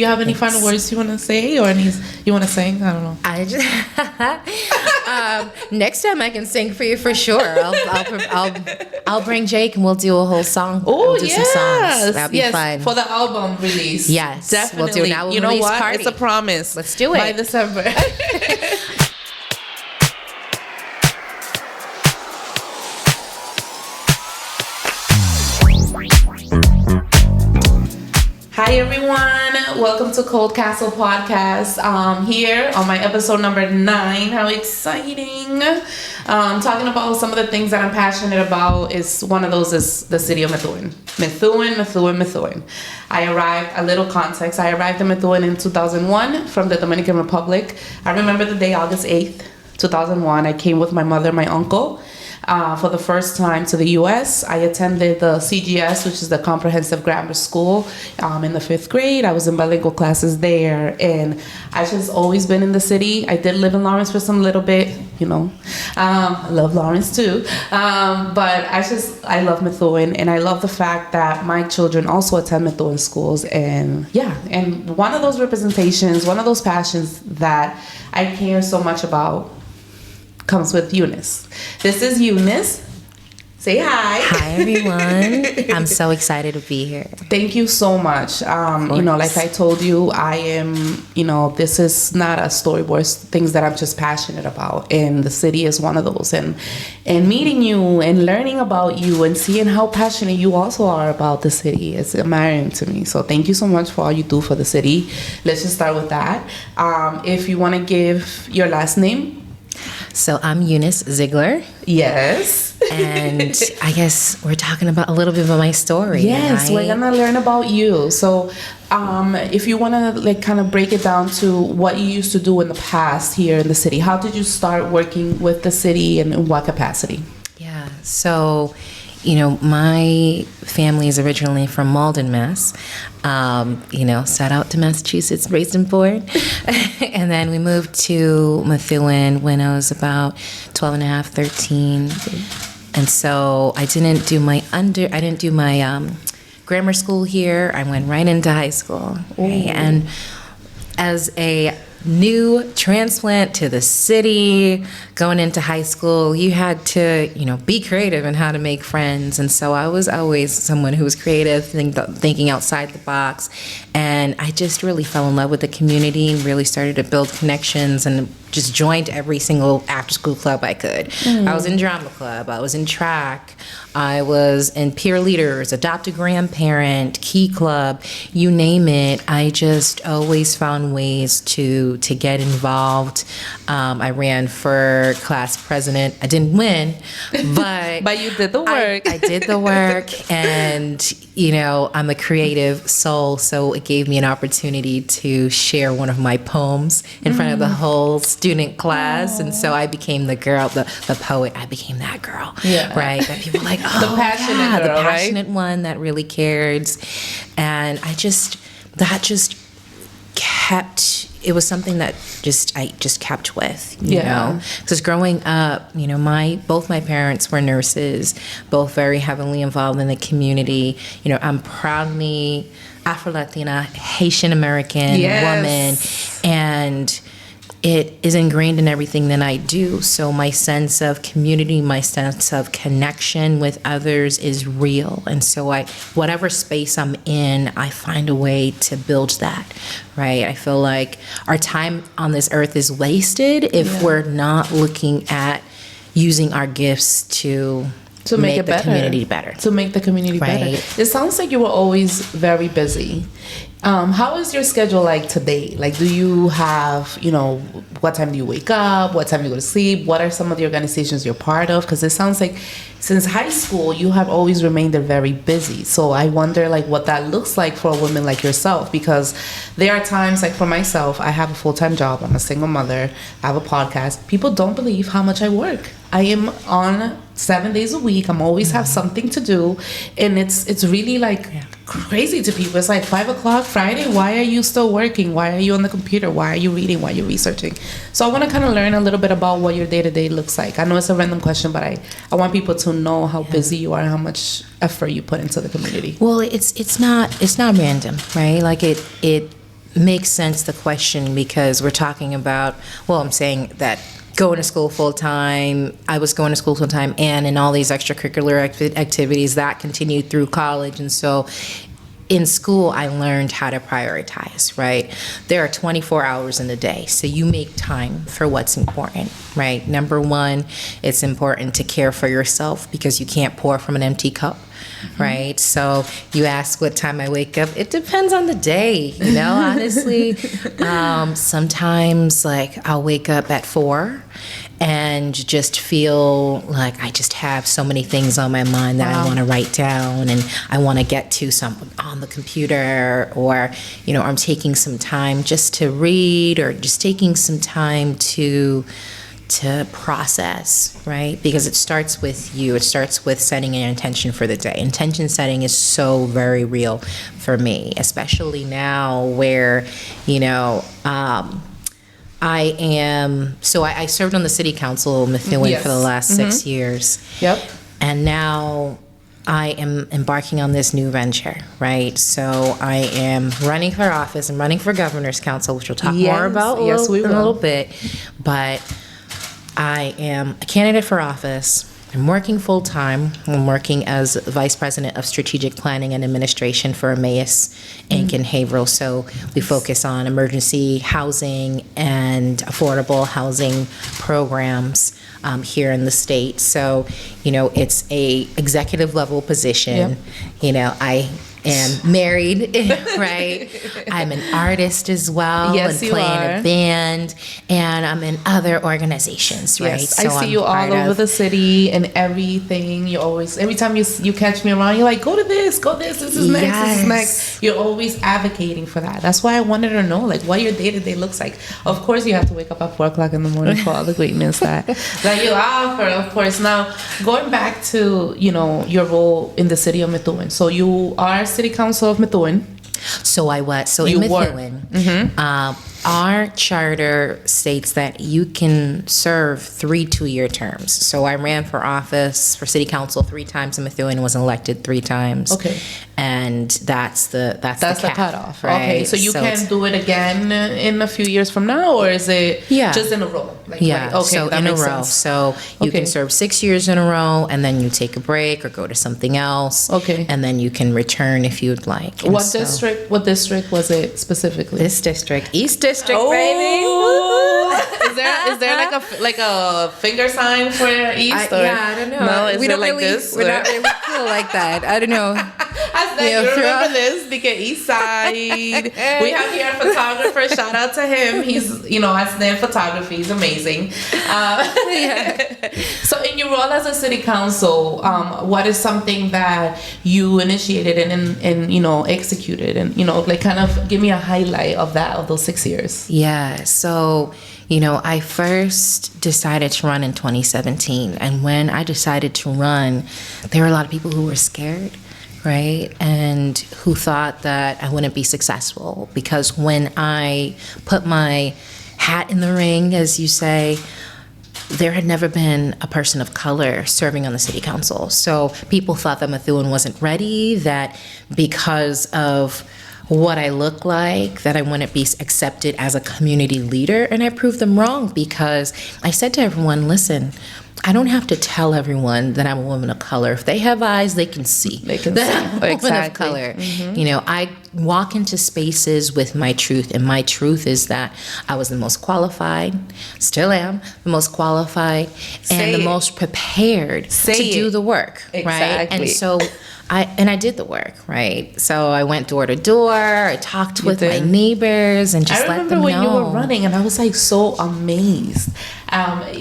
You have any final words you want to say, or any you want to sing? I don't know. I just next time I can sing for you for sure. I'll bring Jake and we'll do a whole song. Oh, we'll do some songs. That'll be fun for the album release. Yes, definitely. We'll do an album release party. It's a promise. Let's do it by December. Hi everyone, welcome to Cold Castle Podcast. Here on my episode number 9. How exciting! Talking about some of the things that I'm passionate about. Is one of those is the city of Methuen. Methuen. I arrived in Methuen in 2001 from the Dominican Republic. I remember the day, August 8th, 2001. I came with my mother, my uncle. For the first time to the U.S. I attended the CGS, which is the Comprehensive Grammar School, in the 5th grade. I was in bilingual classes there, and I just always been in the city. I did live in Lawrence for some little bit, I love Lawrence too, but I love Methuen, and I love the fact that my children also attend Methuen schools, and one of those representations, one of those passions that I care so much about comes with Eunice. This is Eunice. Say hi. Hi everyone. I'm so excited to be here. Thank you so much. Like I told you, I am, this is not a storyboard, things that I'm just passionate about. And the city is one of those. And meeting you and learning about you and seeing how passionate you also are about the city is admiring to me. So thank you so much for all you do for the city. Let's just start with that. If you want to give your last name. So I'm Eunice Zeigler. Yes. And I guess we're talking about a little bit of my story. Yes, right? We're gonna learn about you. So if you want to kind of break it down to what you used to do in the past here in the city, how did you start working with the city and in what capacity? Yeah, so my family is originally from Malden, Mass. Set out to Massachusetts, raised and born. And then we moved to Methuen when I was about 12 and a half, 13. And so I didn't do my grammar school here. I went right into high school. Right? And as a new transplant to the city, going into high school, you had to, be creative in how to make friends. And so I was always someone who was creative, thinking outside the box. And I just really fell in love with the community and really started to build connections and just joined every single after-school club I could. I was in drama club, I was in track, I was in peer leaders, adopt a grandparent, key club, you name it. I just always found ways to get involved. I ran for class president. I didn't win, but but you did the work. I did the work, and I'm a creative soul, so it gave me an opportunity to share one of my poems in front of the whole student class. And so I became the girl, the poet. I became that girl, right? That people were like, oh, the passionate girl, the passionate one that really cares. And that just kept. It was something that I just kept with, you know, because growing up, both my parents were nurses, both very heavily involved in the community. I'm proudly Afro-Latina, Haitian American woman, and it is ingrained in everything that I do. So my sense of community, my sense of connection with others is real. And so whatever space I'm in, I find a way to build that, right? I feel like our time on this earth is wasted if we're not looking at using our gifts to make the community better. To make the community better. It sounds like you were always very busy. How is your schedule like today? Like, do you have, what time do you wake up? What time do you go to sleep? What are some of the organizations you're part of? Because it sounds like since high school, you have always remained very busy. So I wonder what that looks like for a woman like yourself, because there are times for myself, I have a full-time job. I'm a single mother. I have a podcast. People don't believe how much I work. I am on 7 days a week. I'm always have something to do. And it's really crazy to people. It's 5 o'clock Friday. Why are you still working? Why are you on the computer? Why are you reading? Why are you researching? So I want to kind of learn a little bit about what your day-to-day looks like. I know it's a random question, but I want people to know how busy you are and how much effort you put into the community. Well, it's not random, right? makes sense, the question, because we're talking about, well, I'm saying that going to school full time, I was going to school full time, and in all these extracurricular activities that continued through college. And so in school, I learned how to prioritize, right? There are 24 hours in the day, so you make time for what's important, right? Number one, it's important to care for yourself because you can't pour from an empty cup, right? So you ask what time I wake up. It depends on the day, honestly. Sometimes, like, I'll wake up at 4 and just feel like I just have so many things on my mind that I want to write down, and I want to get to something on the computer, or, I'm taking some time just to read, or just taking some time to process, right? Because it starts with you. It starts with setting an intention for the day. Intention setting is so very real for me, especially now where, I served on the city council of Methuen for the last 6 years. Yep. And now I am embarking on this new venture, right? So I am running for office. I'm running for governor's council, which we'll talk more about in a little bit. But I am a candidate for office. I'm working full-time. I'm working as Vice President of Strategic Planning and Administration for Emmaus, Inc. in Haverhill. So we focus on emergency housing and affordable housing programs here in the state. So, it's a executive level position. Yep. I am married, right? I'm an artist as well, and play in a band, and I'm in other organizations, right? Yes, so I see you all over the city and everything. You always, every time you catch me around, you're like, go to this, this is next, this is next. You're always advocating for that. That's why I wanted to know, like, what your day-to-day looks like. Of course, you have to wake up at 4 o'clock in the morning for all the greatness that you offer, of course. Now, going back to, your role in the city of Methuen. So you are City Council of Methuen. So I was. So in Methuen, our charter states that you can serve 3 2-year terms. So I ran for office for city council 3 times in Methuen, was elected 3 times. Okay. And that's the cutoff, right? Okay, so you can do it again in a few years from now, or is it just in a row? Like, right? Okay, so in a row. Sense. So you can serve 6 years in a row, and then you take a break or go to something else. Okay. And then you can return if you'd like. And What district was it specifically? This district, East District, baby. Is there like a finger sign for East? I don't know. No, we don't like really. This, we're not really cool like that. I don't know. You remember this? Because East Side. We have here a photographer. Shout out to him. He's Asnan Photography. He's amazing. So in your role as a city council, what is something that you initiated and executed, and like kind of give me a highlight of those 6 years? Yeah. So I first decided to run in 2017, and when I decided to run, there were a lot of people who were scared, right? And who thought that I wouldn't be successful, because when I put my hat in the ring, as you say, there had never been a person of color serving on the city council. So people thought that Methuen wasn't ready, that because of what I look like, that I wouldn't be accepted as a community leader. And I proved them wrong, because I said to everyone, listen, I don't have to tell everyone that I'm a woman of color. If they have eyes, they can see. That I'm a woman of color. I walk into spaces with my truth, and my truth is that I was the most qualified, still am the most qualified, and the most prepared to do the work, right? And so I did the work, right? So I went door to door. I talked with my neighbors and just let them know. I remember when you were running, and I was like so amazed. I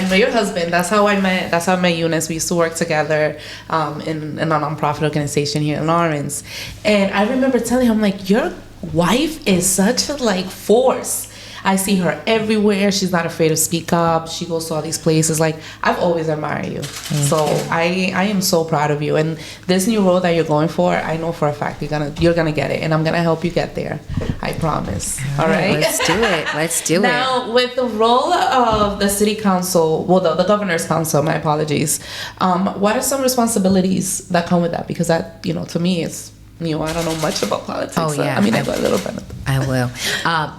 know your husband. That's how I met Eunice. We used to work together in a nonprofit organization here in Lawrence. And I remember telling him, like, your wife is such a force. I see her everywhere. She's not afraid to speak up. She goes to all these places. Like, I've always admired you. I am so proud of you. And this new role that you're going for, I know for a fact you're gonna get it, and I'm gonna help you get there. I promise. All right. Let's do it. Now, with the role of the city council, the governor's council, my apologies. What are some responsibilities that come with that? Because that, to me, is I don't know much about politics. Oh, yeah. I got a little bit. I will.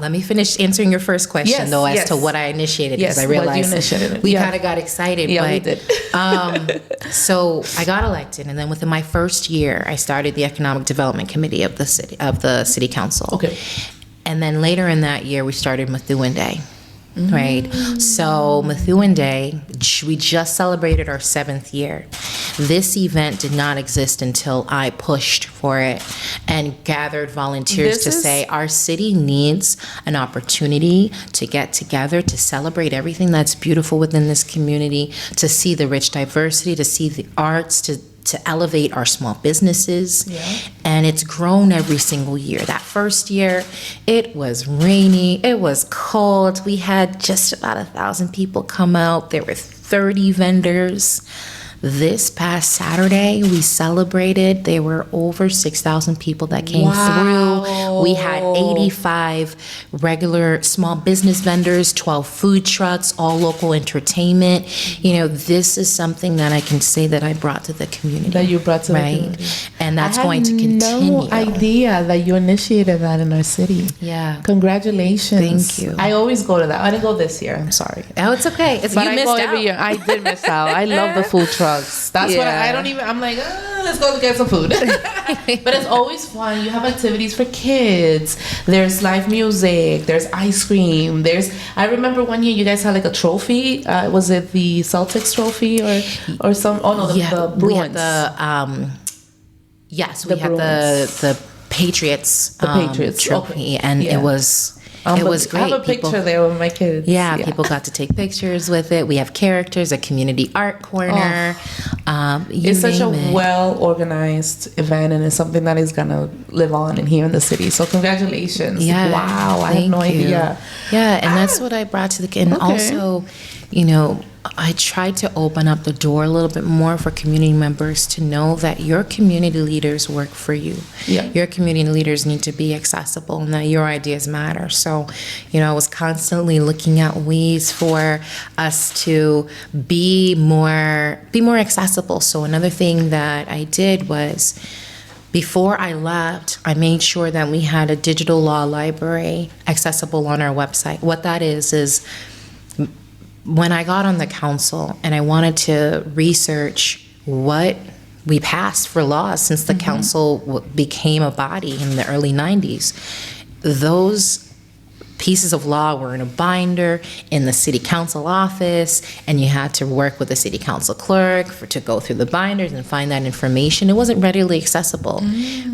Let me finish answering your first question, though, as to what I initiated, because I realized we kind of got excited. Yeah, but, we did. So I got elected, and then within my first year, I started the Economic Development Committee of the city council. Okay. And then later in that year, we started Methuen Day. Right. So Methuen Day, we just celebrated our 7th year. This event did not exist until I pushed for it and gathered volunteers to say our city needs an opportunity to get together, to celebrate everything that's beautiful within this community, to see the rich diversity, to see the arts, to elevate our small businesses. And it's grown every single year. That first year, it was rainy, it was cold. We had just about 1,000 people come out. There were 30 vendors. This past Saturday, we celebrated. There were over 6,000 people that came through. We had 85 regular small business vendors, 12 food trucks, all local entertainment. This is something that I can say that I brought to the community. That you brought to the community. And that's going to continue. I had no idea that you initiated that in our city. Yeah. Congratulations. Thank you. I always go to that. I didn't go this year. I'm sorry. Oh, it's okay. But I go every year. I did miss out. I love the food trucks. That's what I don't even. I'm like, let's go get some food. But it's always fun. You have activities for kids. There's live music. There's ice cream. I remember one year you guys had like a trophy. Was it the Celtics trophy or some? Oh no, the Bruins. We had the Patriots. The Patriots trophy, and it was. It was great. I have a picture there with my kids. Yeah, people got to take pictures with it. We have characters, a community art corner. It's such a well-organized event, and it's something that is going to live on in here in the city. So congratulations. Yeah. Wow, I had no idea. Yeah, and that's what I brought to the kids. And also, I tried to open up the door a little bit more for community members to know that your community leaders work for you. Yeah. Your community leaders need to be accessible and that your ideas matter. So, I was constantly looking at ways for us to be more accessible. So another thing that I did was, before I left, I made sure that we had a digital law library accessible on our website. What that is when I got on the council and I wanted to research what we passed for laws since the council became a body in the early 90s, those pieces of law were in a binder in the city council office, and you had to work with the city council clerk to go through the binders and find that information. It wasn't readily accessible,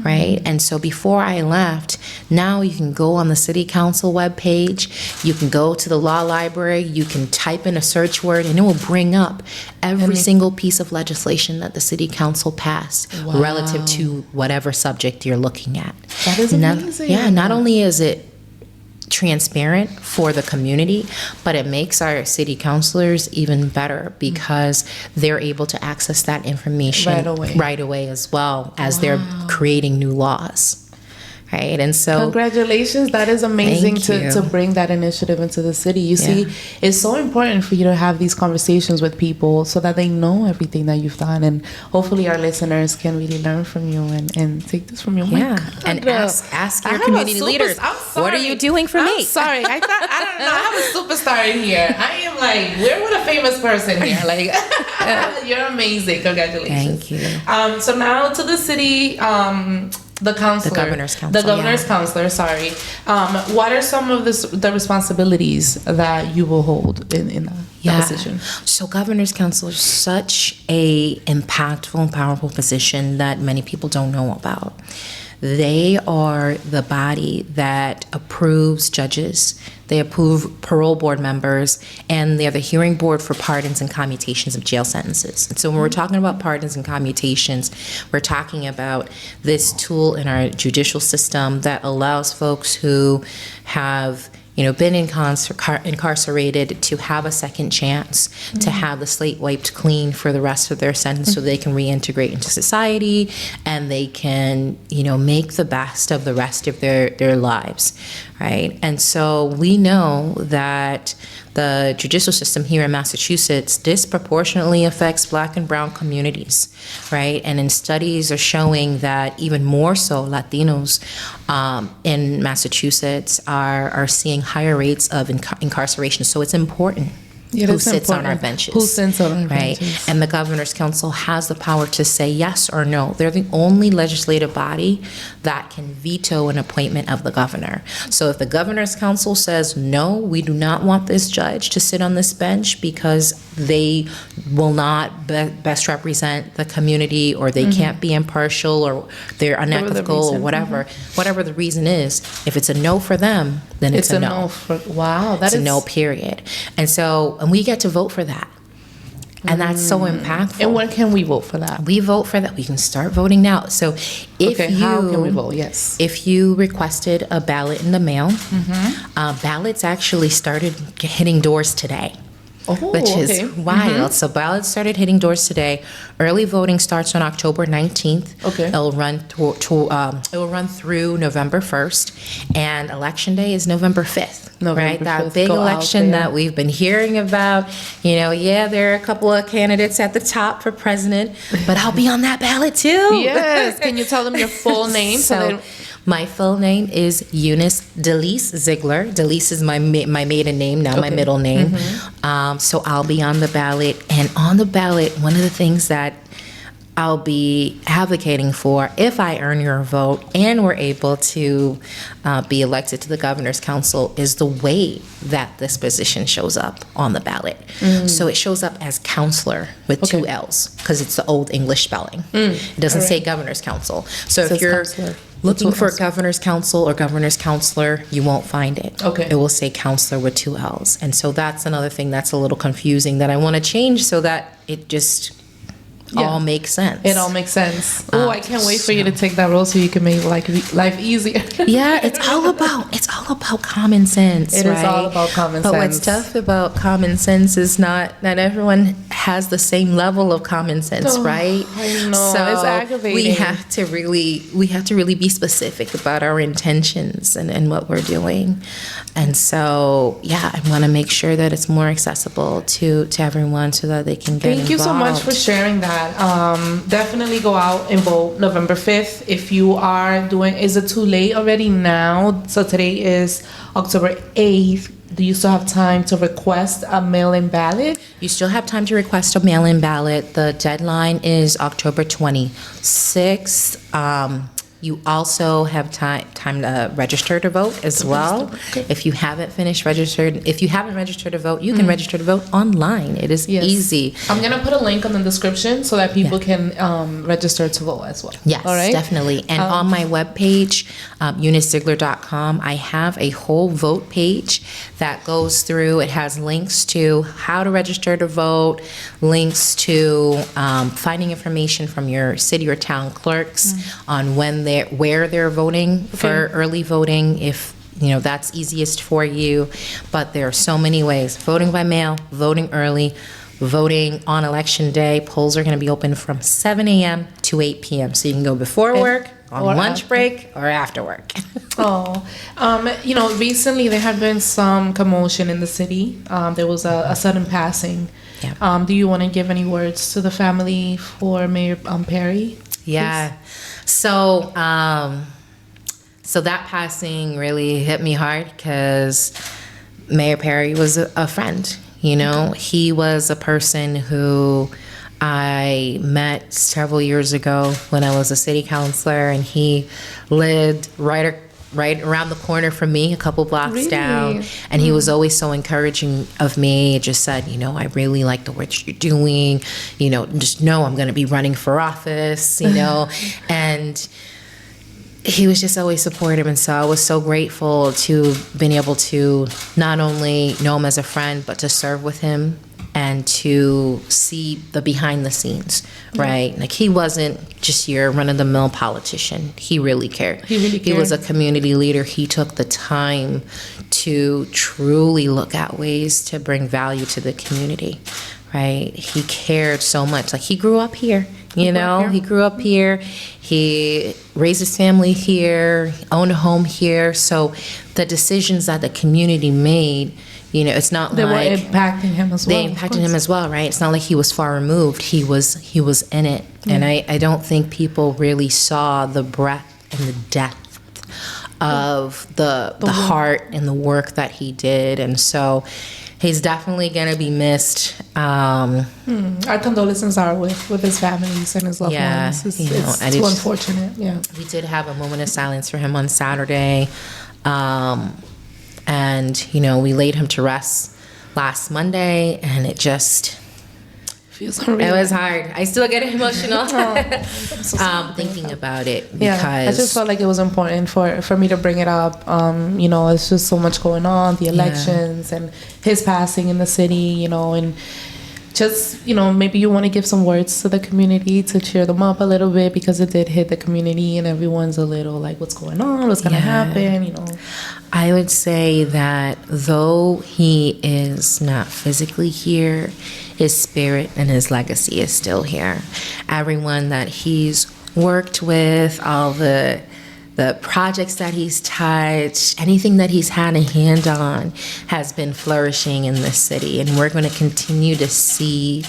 right? And so before I left, now you can go on the city council webpage, you can go to the law library, you can type in a search word, and it will bring up every single piece of legislation that the city council passed relative to whatever subject you're looking at. That is amazing. Not only is it transparent for the community, but it makes our city councilors even better because they're able to access that information right away as well as they're creating new laws. Right, and so congratulations. That is amazing to bring that initiative into the city. You see, it's so important for you to have these conversations with people so that they know everything that you've done, and hopefully our listeners can really learn from you and take this from you. And ask your community leaders, what are you doing for me? I'm sorry, I don't know. I have a superstar in here. I am like, we're with a famous person here. Like, you're amazing. Congratulations. Thank you. So now to the city. The governor's counselor. Sorry. What are some of the responsibilities that you will hold in that position? So governor's counselor is such a impactful and powerful position that many people don't know about. They are the body that approves judges, they approve parole board members, and they are the hearing board for pardons and commutations of jail sentences. And so when we're talking about pardons and commutations, we're talking about this tool in our judicial system that allows folks who have been incarcerated to have a second chance, to have the slate wiped clean for the rest of their sentence so they can reintegrate into society and they can, make the best of the rest of their lives, right? And so we we know that the judicial system here in Massachusetts disproportionately affects Black and brown communities, right? And in studies are showing that even more so Latinos in Massachusetts are seeing higher rates of incarceration. So it's important. Who sits on our benches. Who sits on our right? benches. And the Governor's Council has the power to say yes or no. They're the only legislative body that can veto an appointment of the governor. So if the Governor's Council says, no, we do not want this judge to sit on this bench because they will not best represent the community, or they can't be impartial, or they're unethical, or whatever the reason is, if it's a no for them, then it's a no. Wow, It's a no, period. And so, and we get to vote for that. And that's so impactful. And when can we vote for that? We vote for that. We can start voting now. So if how can we vote? Yes. If you requested a ballot in the mail, ballots actually started hitting doors today. Which is wild. So ballots started hitting doors today. Early voting starts on October 19th. Okay. It'll run through November 1st, and election day is November 5th. Right? That big election that we've been hearing about. You know, there are a couple of candidates at the top for president, but I'll be on that ballot too. Yes. Can you tell them your full name? My full name is Eunice D Zeigler. Delise is my maiden name, now my middle name. So I'll be on the ballot. And on the ballot, one of the things that I'll be advocating for, if I earn your vote and we're able to be elected to the Governor's Council, is the way that this position shows up on the ballot. So it shows up as counselor with two L's, because it's the old English spelling. It doesn't say Governor's Council. So if you're looking for Governor's Council or Governor's Counselor, you won't find it. It will say counselor with two L's. And so that's another thing that's a little confusing that I want to change, so that it just all makes sense. It all makes sense. I can't wait for you to take that role so you can make life easier. It's all about common sense. It is all about common sense. But what's tough about common sense is not everyone has the same level of common sense, right? I know. So it's aggravating. we have to really be specific about our intentions and what we're doing. And so, I want to make sure that it's more accessible to everyone so that they can get Thank you so much for sharing that. Definitely go out and vote November 5th. If you are is it too late already now? So today is October 8th. Do you still have time to request a mail-in ballot? You still have time to request a mail-in ballot. The deadline is October 26th. You also have time to register to vote as well. If you haven't registered to vote, you can register to vote online. It is easy. I'm gonna put a link on the description so that people can register to vote as well. Yes, definitely. And on my webpage, eunicezeigler.com, I have a whole vote page that goes through. It has links to how to register to vote, links to finding information from your city or town clerks on where they're voting for early voting, if that's easiest for you. But there are so many ways: voting by mail, voting early, voting on election day. Polls are going to be open from 7 a.m. to 8 p.m. So you can go before work, on lunch break, or after work. Recently there had been some commotion in the city. There was a sudden passing. Do you want to give any words to the family for Mayor Perry? Yeah. So that passing really hit me hard, because Mayor Perry was a friend. He was a person who I met several years ago when I was a city councilor, and he lived right around the corner from me, a couple blocks down. And he was always so encouraging of me. Just said, I really like the work you're doing. Just know I'm going to be running for office, and he was just always supportive. And so I was so grateful to been able to not only know him as a friend, but to serve with him and to see the behind the scenes, right? Like, he wasn't just your run-of-the-mill politician. He really cared. He was a community leader. He took the time to truly look at ways to bring value to the community, right? He cared so much. Like, he grew up here. You know, he grew up here. He raised his family here, owned a home here. So the decisions that the community made, you know, it's not they like were impacting him as well. they impacted him as well, right? It's not like he was far removed. He was in it. And I don't think people really saw the breadth and the depth of the heart and the work that he did. And so he's definitely going to be missed. Our condolences are with his families and his loved ones. It's too unfortunate. Yeah. We did have a moment of silence for him on Saturday. And, you know, we laid him to rest last Monday, and it just feels unreal. It was hard. I still get emotional thinking about it, because I just felt like it was important for me to bring it up. You know, it's just so much going on, the elections and his passing in the city, you know, and just, you know, maybe you want to give some words to the community to cheer them up a little bit, because it did hit the community and everyone's a little like, what's going on? What's going to happen? You know, I would say that though he is not physically here, his spirit and his legacy is still here. Everyone that he's worked with, all the projects that he's touched, anything that he's had a hand on has been flourishing in this city. And we're going to continue to see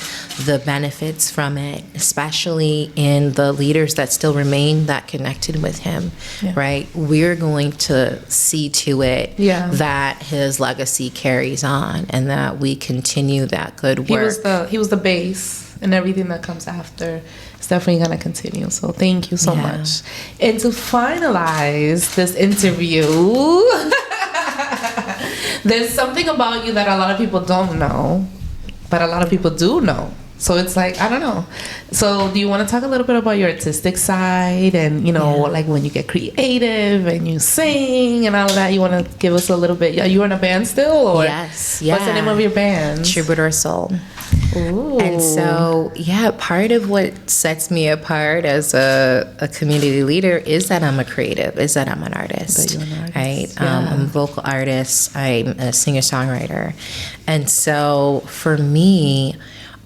the benefits from it, especially in the leaders that still remain that connected with him, right? We're going to see to it that his legacy carries on and that we continue that good work. He was the base, and everything that comes after is definitely going to continue. So thank you so much. And to finalize this interview, there's something about you that a lot of people don't know, but a lot of people do know. So it's like, I don't know. So do you want to talk a little bit about your artistic side and, you know, like when you get creative and you sing and all of that? You want to give us a little bit? Are you in a band still? Or yes. What's the name of your band? Troubadour Soul. Ooh. And so, part of what sets me apart as a community leader is that I'm a creative, is that I'm an artist, right? I'm a vocal artist, I'm a singer-songwriter. And so for me,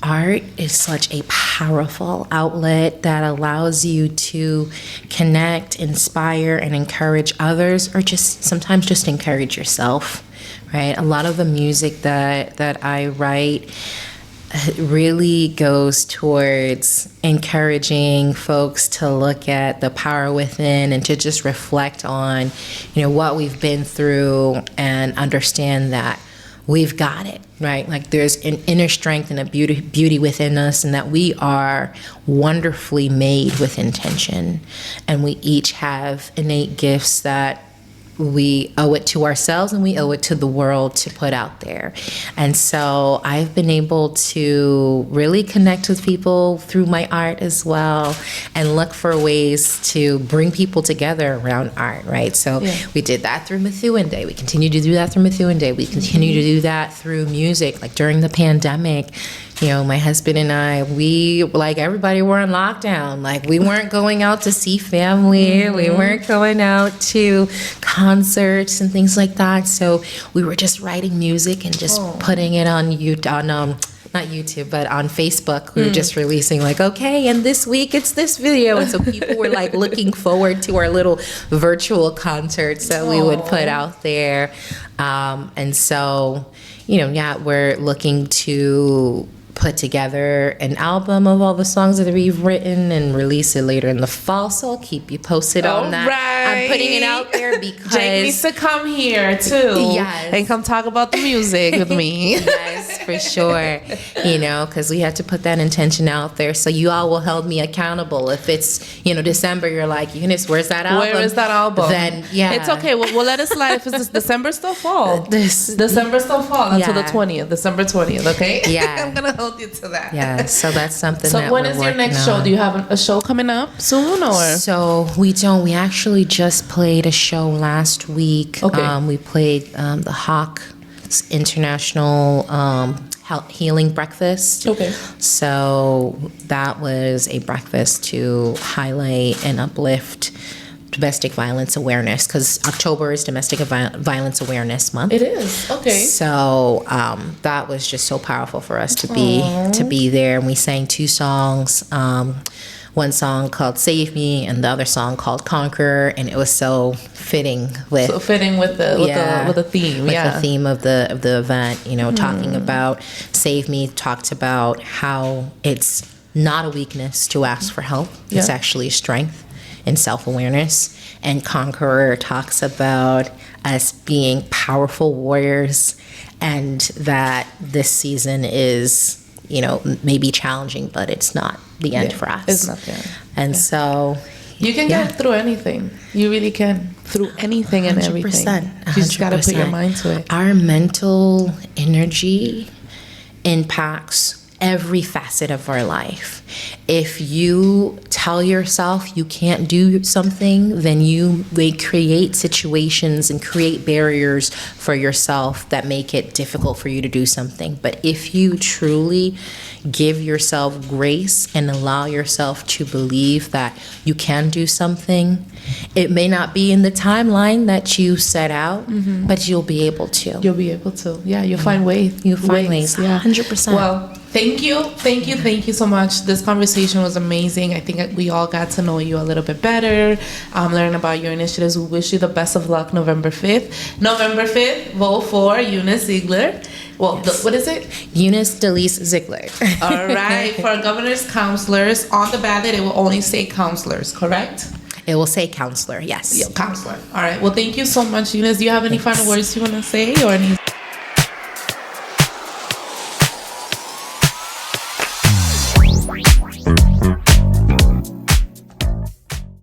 art is such a powerful outlet that allows you to connect, inspire, and encourage others, or just sometimes just encourage yourself, right? A lot of the music that I write really goes towards encouraging folks to look at the power within and to just reflect on, you know, what we've been through and understand that we've got it, right? Like there's an inner strength and a beauty within us, and that we are wonderfully made with intention, and we each have innate gifts that we owe it to ourselves and we owe it to the world to put out there. And so I've been able to really connect with people through my art as well, and look for ways to bring people together around art, right? So we did that through Methuen Day. We continue to do that through Methuen Day. We continue to do that through music. Like during the pandemic, you know, my husband and I, we, like everybody, were on lockdown. Like we weren't going out to see family. We weren't going out to concerts and things like that. So we were just writing music and just putting it on not YouTube, but on Facebook. We were just releasing like, okay, and this week it's this video. And so people were like looking forward to our little virtual concerts that we would put out there. And so, you know, we're looking to put together an album of all the songs that we've written and release it later in the fall. So I'll keep you posted on that. Right. I'm putting it out there because Jake needs to come here too. Yes. And come talk about the music with me. Yes, for sure. You know, because we have to put that intention out there. So you all will hold me accountable. If it's, you know, December, you're like, Eunice, where's that album? Where is that album? Then, it's okay. We'll let it slide. If it's December, still fall. December still fall until the 20th. December 20th, okay? Yeah. I'm going to hold you to that. Yeah, so that's something so that when we're is your next working show? on. Do you have a show coming up soon, or? So we don't. We actually just played a show last week. Okay. We played the Hawk International Healing Breakfast. Okay. So that was a breakfast to highlight and uplift domestic violence awareness, because October is Domestic Violence Awareness Month. It is. Okay. So that was just so powerful for us to be there, and we sang 2 songs. One song called "Save Me" and the other song called "Conquer," and it was so fitting with the theme. with the theme of the event. You know, talking about "Save Me" talked about how it's not a weakness to ask for help. It's actually a strength and self-awareness. And "Conqueror" talks about us being powerful warriors, and that this season is, you know, maybe challenging, but it's not the end for us. It's not the end. And so you can get through anything. You really can. Through anything and everything. 100%. You just got to put your mind to it. Our mental energy impacts every facet of our life. If you tell yourself you can't do something, then they create situations and create barriers for yourself that make it difficult for you to do something. But if you truly give yourself grace and allow yourself to believe that you can do something, it may not be in the timeline that you set out, but you'll be able to. You'll be able to. Yeah, you'll find ways. You'll find ways. Yeah. 100%. Well, thank you so much. This conversation was amazing. I think we all got to know you a little bit better, learn about your initiatives. We wish you the best of luck November 5th. November 5th, vote for Eunice Zeigler. Well, what is it? Eunice D Zeigler. All right. For governor's counselors, on the ballot, it will only say counselors, correct? It will say counselor, yes. Yeah, counselor. All right. Well, thank you so much, Eunice. Do you have any final words you want to say or any?